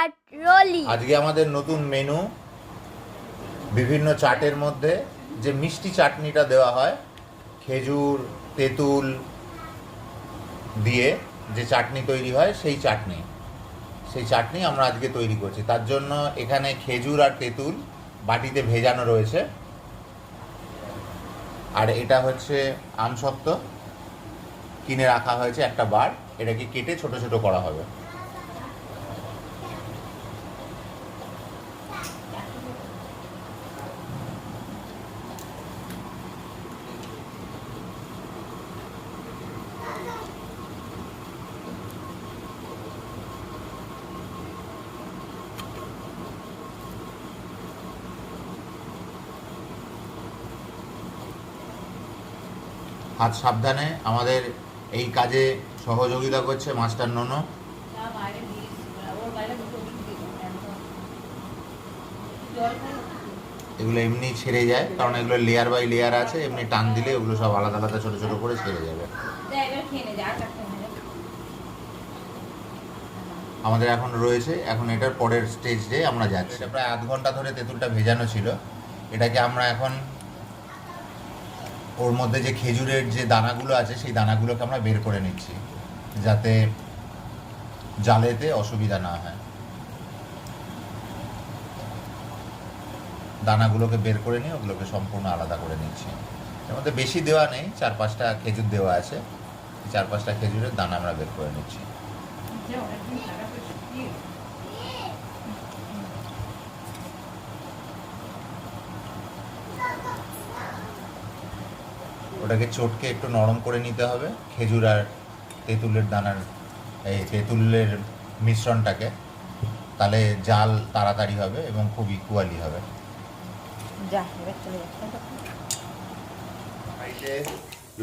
চাট রোলি। আজকে আমাদের নতুন মেনু, বিভিন্ন চাটের মধ্যে যে মিষ্টি চাটনিটা দেওয়া হয়, খেজুর তেঁতুল দিয়ে যে চাটনি তৈরি হয় সেই চাটনি আমরা আজকে তৈরি করছি। তার জন্য এখানে খেজুর আর তেঁতুল বাটিতে ভেজানো রয়েছে, আর এটা হচ্ছে আমসত্ত্ব কিনে রাখা হয়েছে একটা বার, এটাকে কেটে ছোট ছোট করা হবে। হাত সাবধানে। আমাদের এই কাজে সহযোগিতা করছে মাস্টার ননো। এগুলো এমনি ছেড়ে যায়, কারণ এগুলো লেয়ার বাই লেয়ার আছে, এমনি টান দিলে ওগুলো সব আলাদা আলাদা ছোট ছোট করে ছেড়ে যাবে। আমাদের এখন রয়েছে, এখন এটার পরের স্টেজে আমরা যাচ্ছি। প্রায় আধ ঘন্টা ধরে তেঁতুলটা ভেজানো ছিল, এটাকে আমরা এখন ওর মধ্যে যে খেজুরের যে দানাগুলো আছে সেই দানাগুলোকে আমরা বের করে নিচ্ছি, যাতে জালেতে অসুবিধা না হয়। দানাগুলোকে বের করে নিয়ে ওগুলোকে সম্পূর্ণ আলাদা করে নিচ্ছি। এর মধ্যে বেশি দেওয়া নেই, 4-5টা খেজুর দেওয়া আছে, 4-5টা খেজুরের দানা আমরা বের করে নিচ্ছি। ওটাকে চটকে একটু নরম করে নিতে হবে, খেজুর আর তেঁতুলের দানার এই তেঁতুলের মিশ্রণটাকে, তাহলে জাল তাড়াতাড়ি হবে এবং খুব ইকুয়ালি হবে।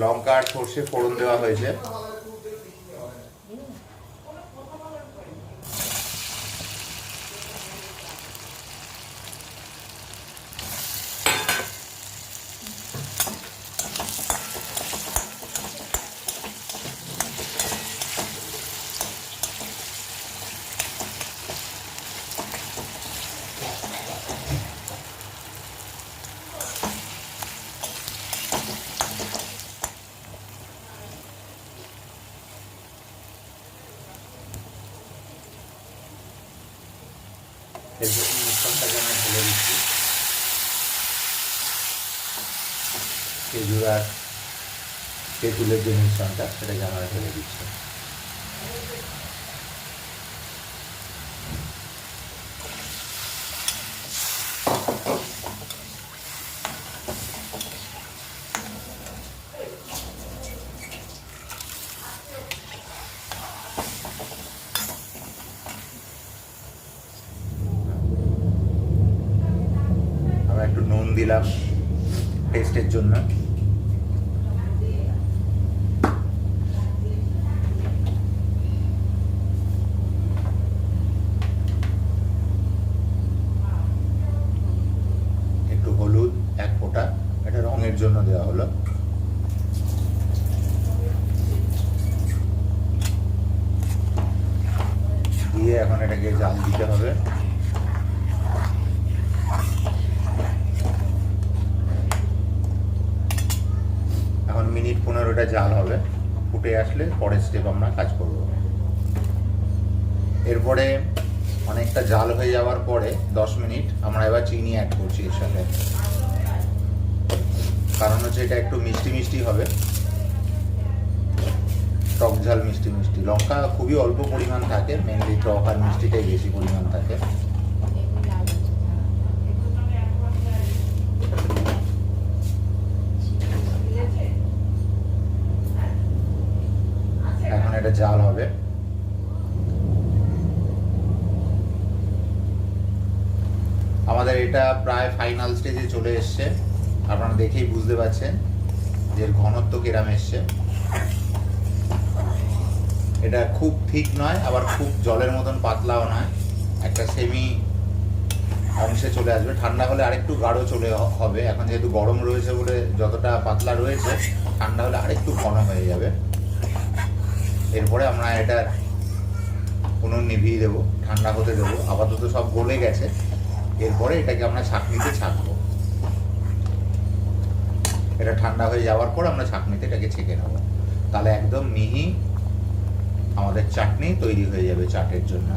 লঙ্কা আর সর্ষে ফোড়ন দেওয়া হয়েছে। মিশ্রণটাকে আমরা ঢেলে দিচ্ছি, খেজুর আর তেঁতুলের যে মিশ্রণটা সেটাকে আমরা ঢেলে দিচ্ছি। একটু নুন দিলাম টেস্টের জন্য। একটু হলুদ 1 ফোঁটা, এটা রঙের জন্য দেওয়া হলো। দিয়ে এখন এটাকে জাল দিতে হবে। মিনিট 15টা জাল হবে, ফুটে আসলে পরের স্টেপ আমরা কাজ করব। এরপরে অনেকটা জাল হয়ে যাওয়ার পরে 10 মিনিট আমরা এবার চিনি অ্যাড করছি এর সাথে, কারণ হচ্ছে এটা একটু মিষ্টি মিষ্টি হবে, টক ঝাল মিষ্টি মিষ্টি। লঙ্কা খুবই অল্প পরিমাণ থাকে, মেনলি টক আর মিষ্টিটাই বেশি পরিমাণ থাকে। এটা জাল হবে। আমাদের এটা প্রায় ফাইনাল স্টেজে চলে এসছে, আপনারা দেখেই বুঝতে পারছেন যে ঘনত্ব কিরম এসছে। এটা খুব ঠিক নয়, আবার খুব জলের মতন পাতলাও নয়, একটা সেমি অংশে চলে আসবে। ঠান্ডা হলে আরেকটু গাঢ় চলে হবে, এখন যেহেতু গরম রয়েছে বলে যতটা পাতলা রয়েছে, ঠান্ডা হলে আরেকটু ঘন হয়ে যাবে। এরপরে আমরা এটা উনুন নিভিয়ে দেবো, ঠান্ডা হতে দেবো। আপাতত সব গলে গেছে। এরপরে এটাকে আমরা ছাঁকনিতে ছাঁকবো। এটা ঠান্ডা হয়ে যাওয়ার পর আমরা ছাঁকনিতে এটাকে ছেঁকে নেবো। তাহলে একদম মিহি আমাদের চাটনি তৈরি হয়ে যাবে চাটের জন্য।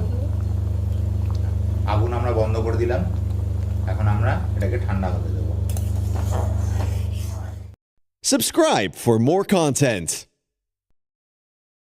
আগুন আমরা বন্ধ করে দিলাম। এখন আমরা এটাকে ঠান্ডা হতে দেবো। Subscribe for more content.